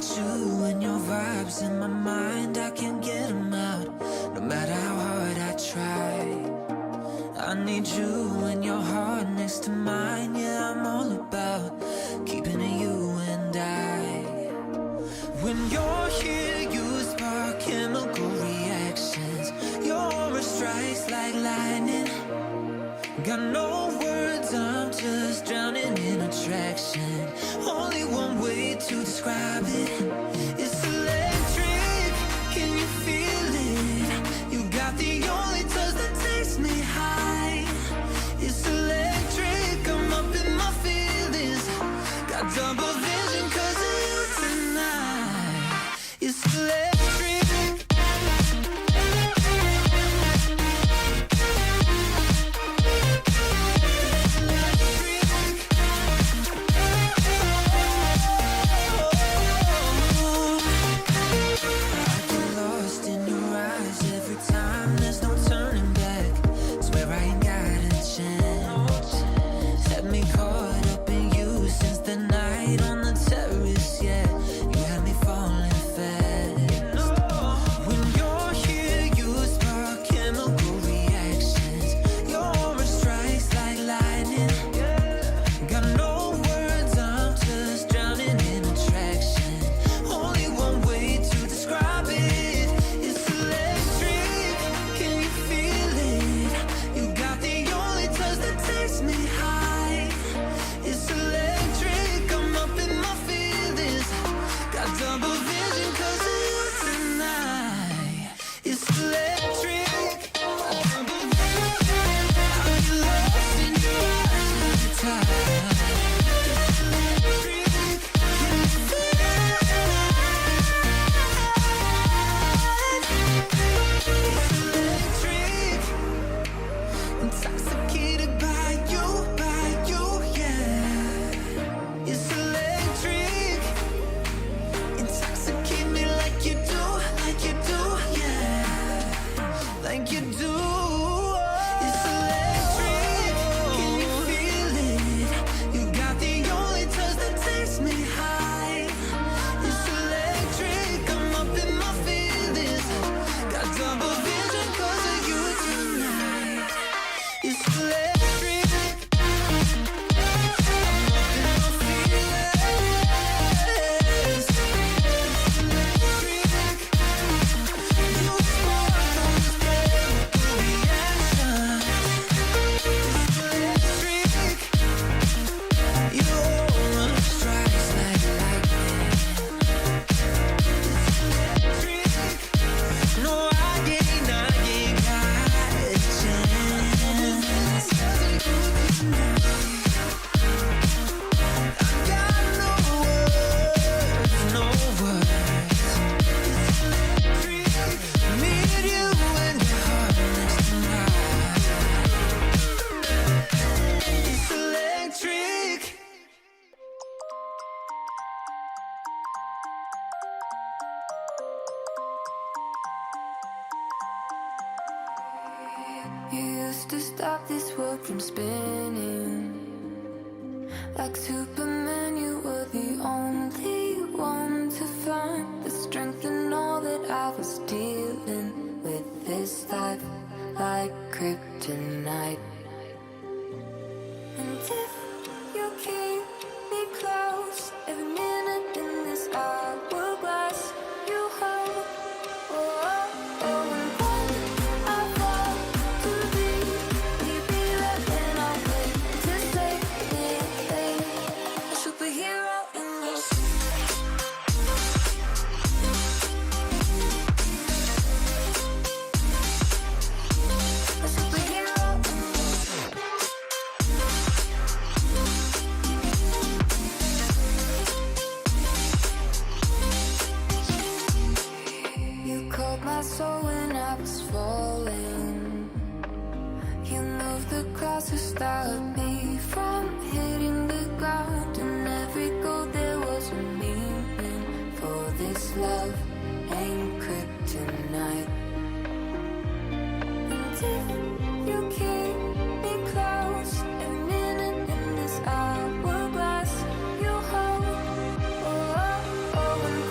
got you and your vibes in my mind, I can't get them out, no matter how hard I try. I need you and your heart next to mine, yeah, I'm all about keeping it you and I. When you're here, you spark chemical reactions, your aura strikes like lightning. Got no words, I'm just drowning in attraction. Only one way to describe it. It's electric, can you feel it? You got the only touch that takes me high. It's electric, I'm up in my feelings. Got double vision 'cause of you tonight. It's electric. You used to stop this world from spinning. Like Superman, you were the only one to find the strength in all that I was dealing with. This life like kryptonite. And if you keep me close, every minute in this hourglass you hold. Oh, oh, oh, and when I fall to leave, you be there when I wait to save me. A superhero in your a superhero in you called my soul when I was falling. You moved the crowds to stop me from hitting the ground. And every goal there was a meaning. For this love ain't kryptonite. And if you keep me close, every minute in this hourglass you hold. Oh, oh, oh, and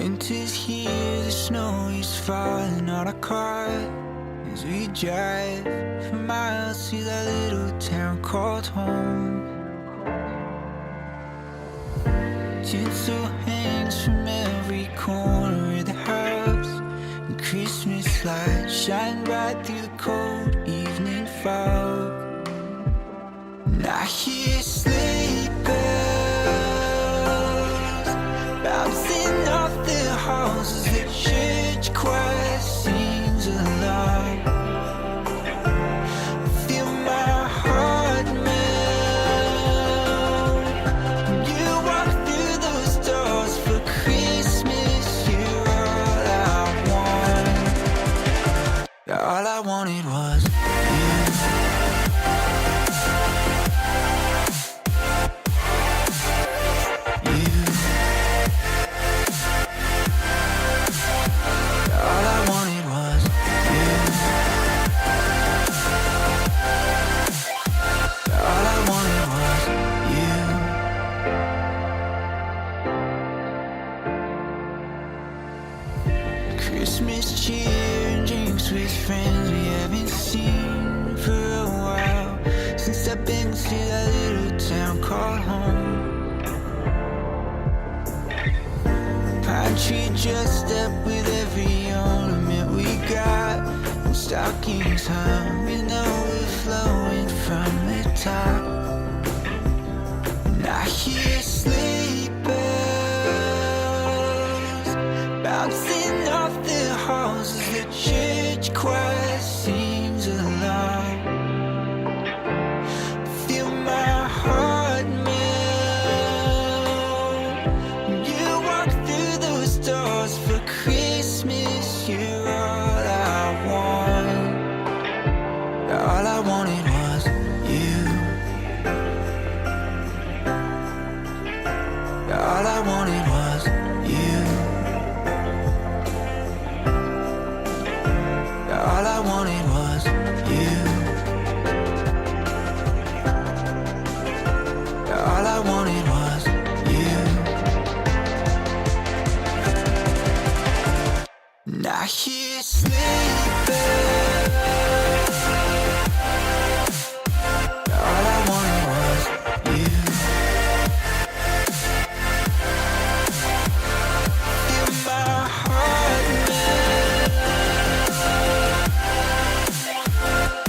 Winter's here, the snow is falling on our car as we drive for miles to that little town called home. Tinsel hangs from every corner of the house, and Christmas lights shine bright through the cold evening fog. And I hear sleigh bells bouncing off the halls as the church choir sings along. I feel my heart melt when you walk through those doors for Christmas. You're all I want. All I wanted was you. Christmas cheer and drinks with friends we haven't seen for a while, since I've been to that little town called home. Pine tree dressed up with every ornament we got, and stockings hung with overflowing from the top. And I hear sleigh bells bouncing off the halls as the church choir sings along. Feel my heart melt when you walk through those doors for Christmas. You're all I want. All I wanted was you. All I wanted was you. All I wanted was you. All I wanted was you. And I hear sleigh bells. All I wanted was you. Feel my heart melt.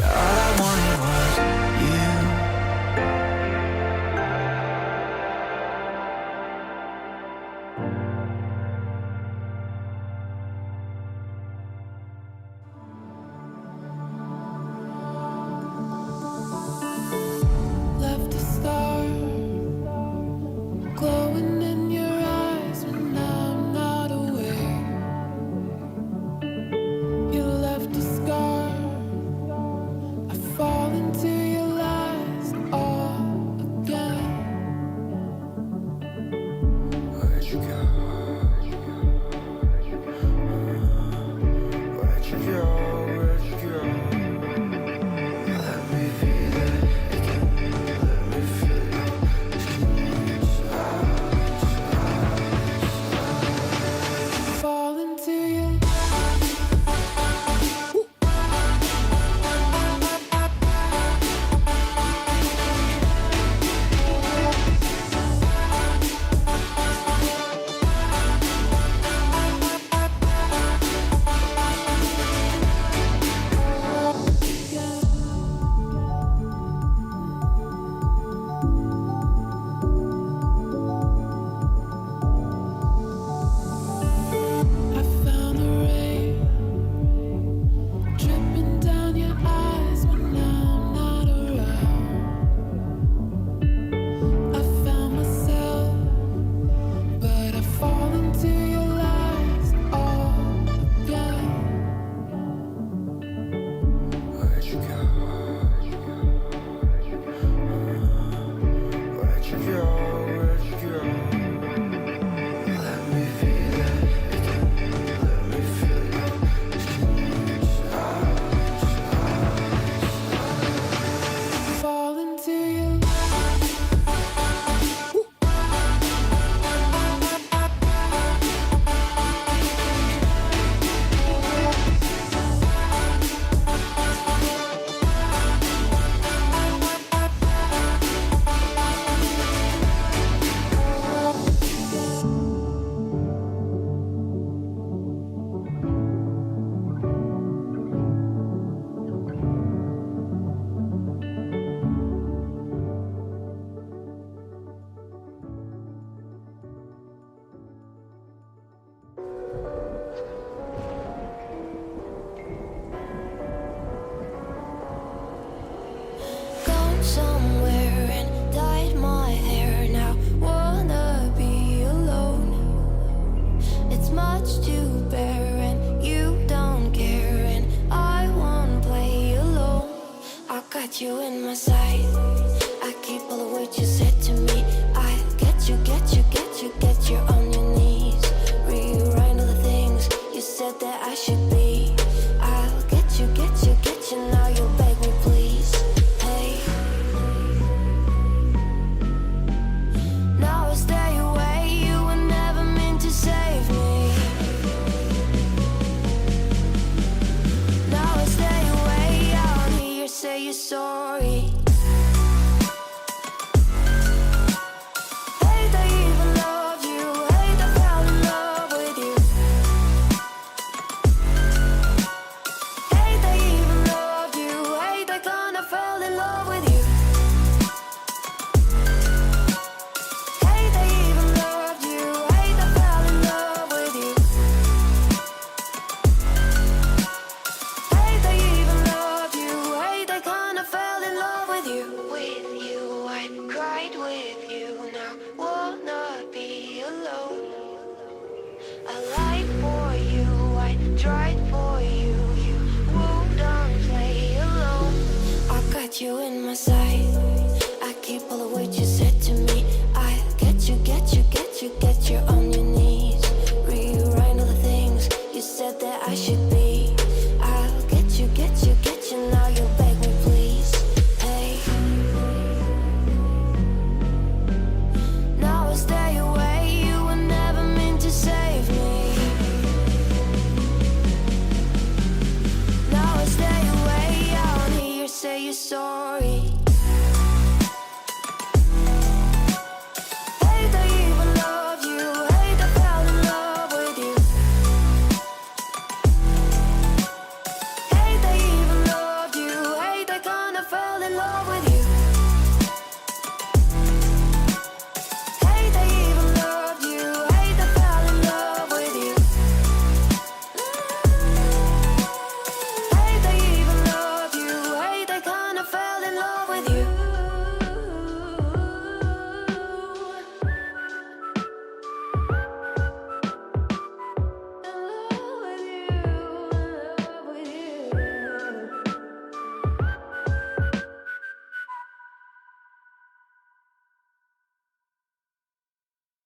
All I wanted was you. Left a star glowing in your eyes when I'm not aware. You left a scar. I fall into your lies all again. Where'd you go? Where'd you go? Where'd you go? Let me feel it again. Let me feel it. Fall into your sorry. Hate I even loved you. Hate I fell in love with you. Hate I even loved you. Hate I kinda fell in love with you. Hate I even loved you. Hate I fell in love with you. Hate I even loved you. Hate I kinda fell in love with you. With you, I cried with you. Now wanna be alone. I lied for you, I tried for you. You wouldn't play alone. I got you in my sight. I keep all the words you said to me. I get you, get you, get you, get you on your knees. Rewrite all the things you said that I should be. I'll get you, get you, get you. Now you beg me, please. Hey. Now I stay away. You were never meant to save me. Now I stay away. I wanna hear you say you're sorry.